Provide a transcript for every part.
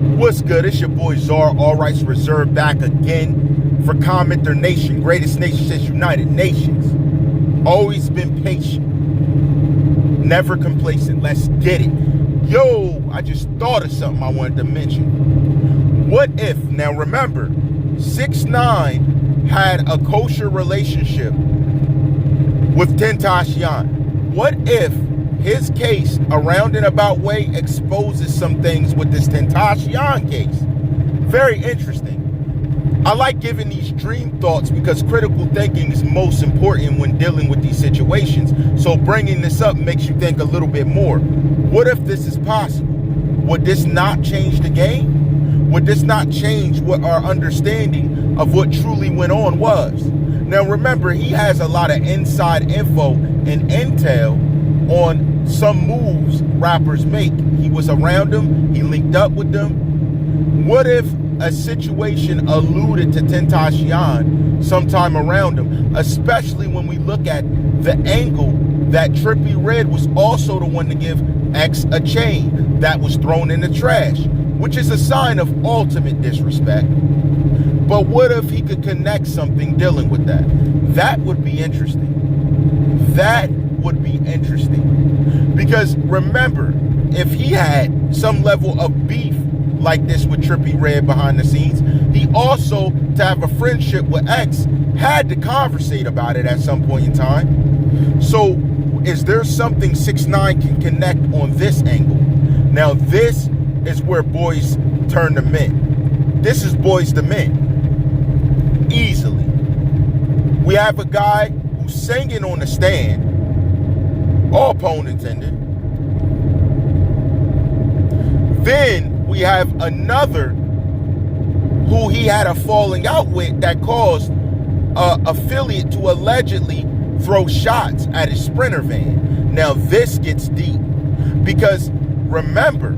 What's good? It's your boy Czar, All Rights Reserved, back again for Commenter Nation, greatest nation since United Nations. Always been patient, never complacent. Let's get it. Yo, I just thought of something I wanted to mention. What if, now remember, 6ix9ine had a kosher relationship with Tentacion. What if his case, a roundabout way, exposes some things with this Tentacion case? Very interesting. I like giving these dream thoughts because critical thinking is most important when dealing with these situations. So bringing this up makes you think a little bit more. What if this is possible? Would this not change the game? Would this not change what our understanding of what truly went on was? Now remember, he has a lot of inside info and intel on some moves rappers make. He was around them, he linked up with them. What if a situation alluded to Tentacion sometime around him, especially when we look at the angle that Trippie Redd was also the one to give X a chain that was thrown in the trash, which is a sign of ultimate disrespect. But what if he could connect something dealing with that? That would be interesting. That would be interesting. Because remember, if he had some level of beef like this with Trippie Redd behind the scenes, he also, to have a friendship with X, had to conversate about it at some point in time. So is there something 6ix9ine can connect on this angle? Now this is where boys turn to men. This is boys to men. Easily. We have a guy who's singing on the stand, all pun intended. Then we have another who he had a falling out with that caused an affiliate to allegedly throw shots at his Sprinter van. Now this gets deep because remember,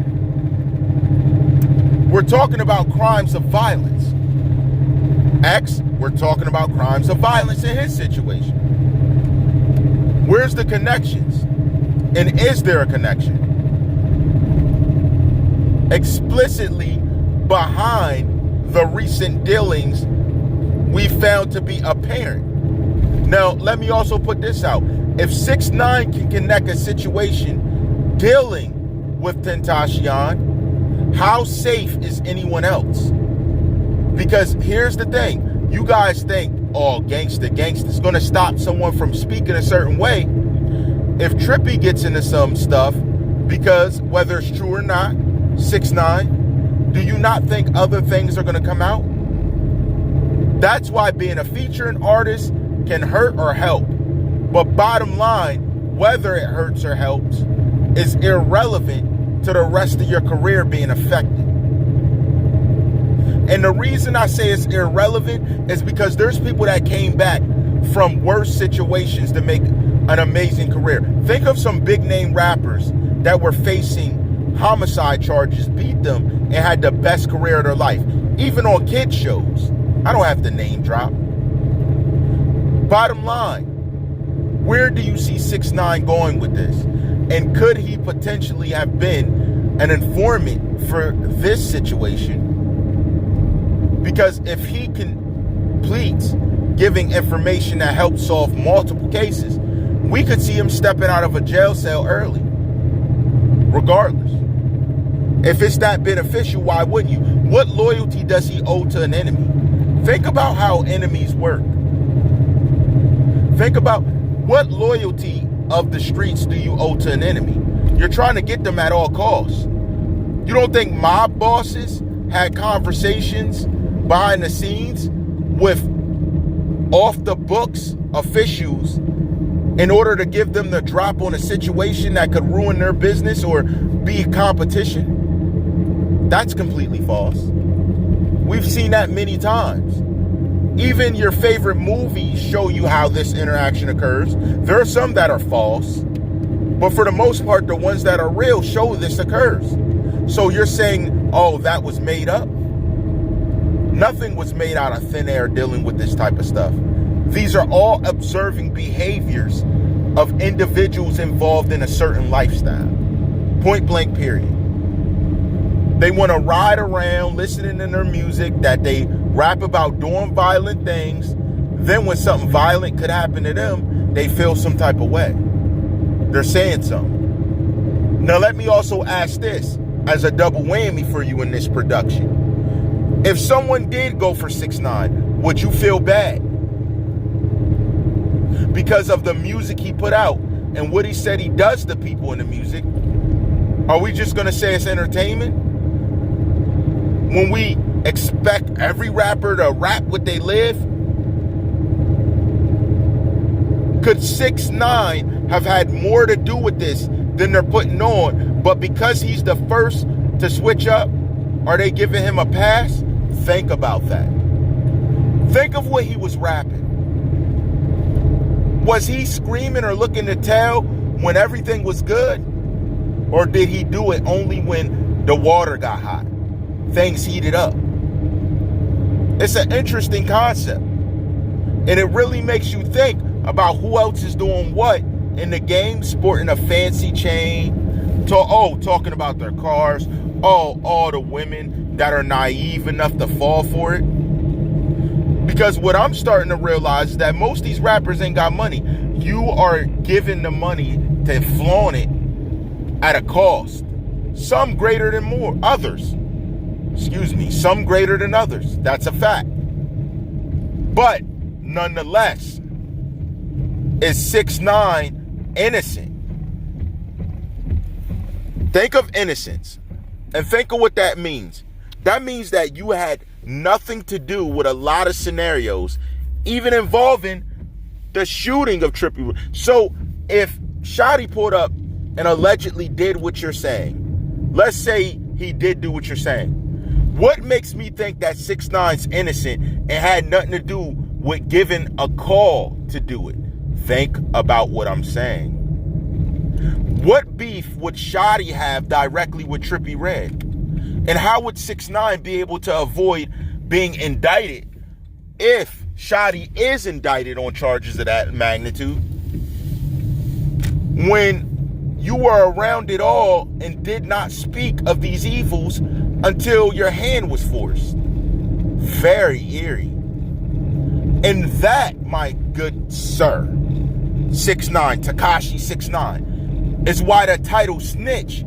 we're talking about crimes of violence. X, we're talking about crimes of violence in his situation. Where's the connections? And is there a connection? Explicitly behind the recent dealings we found to be apparent. Now, let me also put this out. If 6ix9ine can connect a situation dealing with Tentacion, how safe is anyone else? Because here's the thing. You guys think, oh, gangster's going to stop someone from speaking a certain way. If Trippie gets into some stuff, because whether it's true or not, 6ix9ine, do you not think other things are going to come out? That's why being a featuring artist can hurt or help. But bottom line, whether it hurts or helps is irrelevant to the rest of your career being affected. And the reason I say it's irrelevant is because there's people that came back from worse situations to make an amazing career. Think of some big name rappers that were facing homicide charges, beat them, and had the best career of their life. Even on kid shows. I don't have to name drop. Bottom line, where do you see 6ix9ine going with this? And could he potentially have been an informant for this situation? Because if he completes giving information that helps solve multiple cases, we could see him stepping out of a jail cell early. Regardless. If it's that beneficial, why wouldn't you? What loyalty does he owe to an enemy? Think about how enemies work. Think about what loyalty of the streets do you owe to an enemy? You're trying to get them at all costs. You don't think mob bosses had conversations behind the scenes with off the books officials in order to give them the drop on a situation that could ruin their business or be competition? That's completely false. We've seen that many times. Even your favorite movies show you how this interaction occurs. There are some that are false, but for the most part, the ones that are real show this occurs. So you're saying, oh, that was made up? Nothing was made out of thin air dealing with this type of stuff. These are all observing behaviors of individuals involved in a certain lifestyle. Point blank, period. They want to ride around listening to their music that they rap about doing violent things. Then when something violent could happen to them, they feel some type of way. They're saying something. Now let me also ask this as a double whammy for you in this production. If someone did go for 6ix9ine, would you feel bad? Because of the music he put out and what he said he does to people in the music, are we just going to say it's entertainment? When we expect every rapper to rap what they live? Could 6ix9ine have had more to do with this than they're putting on? But because he's the first to switch up, are they giving him a pass? Think about that. Think of what he was rapping. Was he screaming or looking to tell when everything was good? Or did he do it only when the water got hot? Things heated up. It's an interesting concept. And it really makes you think about who else is doing what in the game, sporting a fancy chain, talking about their cars, all the women that are naive enough to fall for it. Because what I'm starting to realize is that most of these rappers ain't got money. You are giving the money to flaunt it at a cost. Some greater than others. Some greater than others. That's a fact. But nonetheless, is 6ix9ine innocent? Think of innocence and think of what that means. That means that you had nothing to do with a lot of scenarios, even involving the shooting of Trippie. So if Shotty pulled up and allegedly did what you're saying, let's say he did do what you're saying, what makes me think that 6ix9ine's innocent and had nothing to do with giving a call to do it? Think about what I'm saying. What beef would Shotty have directly with Trippie Redd? And how would 6ix9ine be able to avoid being indicted if Shotty is indicted on charges of that magnitude? When you were around it all and did not speak of these evils until your hand was forced. Very eerie. And that, my good sir, 6ix9ine, Tekashi 6ix9ine, is why the title Snitch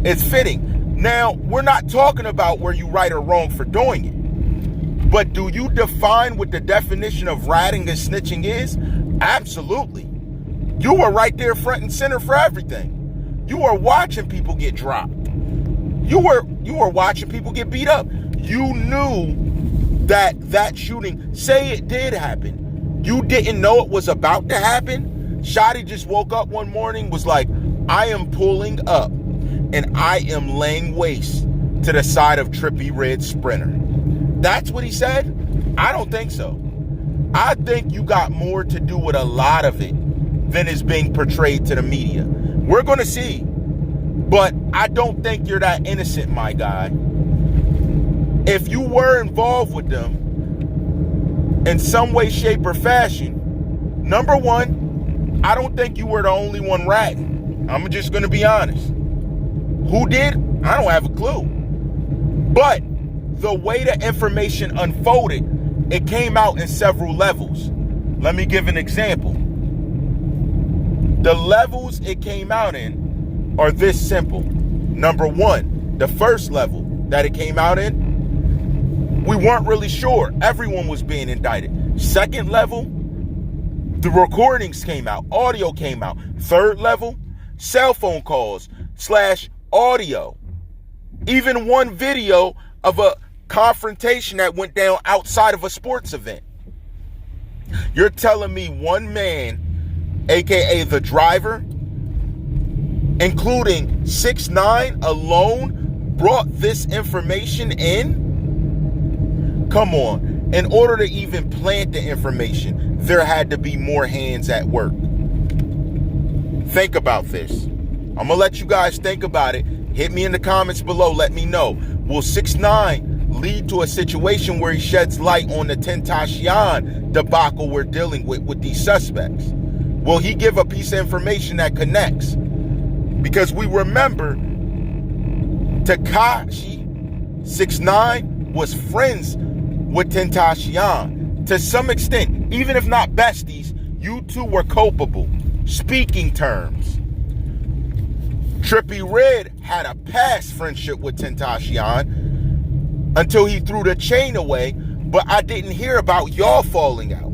is fitting. Now, we're not talking about where you right or wrong for doing it. But do you define what the definition of ratting and snitching is? Absolutely. You were right there front and center for everything. You were watching people get dropped. You were watching people get beat up. You knew that shooting, say it did happen, you didn't know it was about to happen. Shotty just woke up one morning, was like, I am pulling up and I am laying waste to the side of Trippie Redd's Sprinter. That's what he said? I don't think so. I think you got more to do with a lot of it than is being portrayed to the media. We're going to see. But I don't think you're that innocent, my guy. If you were involved with them in some way, shape, or fashion, number one, I don't think you were the only one ratting. I'm just going to be honest. Who did? I don't have a clue. But the way the information unfolded, it came out in several levels. Let me give an example. The levels it came out in are this simple. Number one, the first level that it came out in, we weren't really sure. Everyone was being indicted. Second level, the recordings came out. Audio came out. Third level, cell phone calls / audio. Even one video of a confrontation that went down outside of a sports event. You're telling me one man, aka the driver, including 6ix9ine alone, brought this information in? Come on. In order to even plant the information, there had to be more hands at work. Think about this. I'm going to let you guys think about it. Hit me in the comments below. Let me know. Will 6ix9ine lead to a situation where he sheds light on the Tentacion debacle we're dealing with these suspects? Will he give a piece of information that connects? Because we remember Tekashi 6ix9ine was friends with Tentacion to some extent. Even if not besties, you two were culpable. Speaking terms. Trippie Redd had a past friendship with Tentacion until he threw the chain away, but I didn't hear about y'all falling out.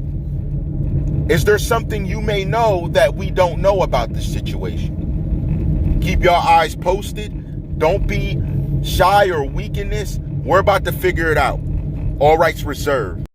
Is there something you may know that we don't know about this situation? Keep your eyes posted. Don't be shy or weak in this. We're about to figure it out. All rights reserved.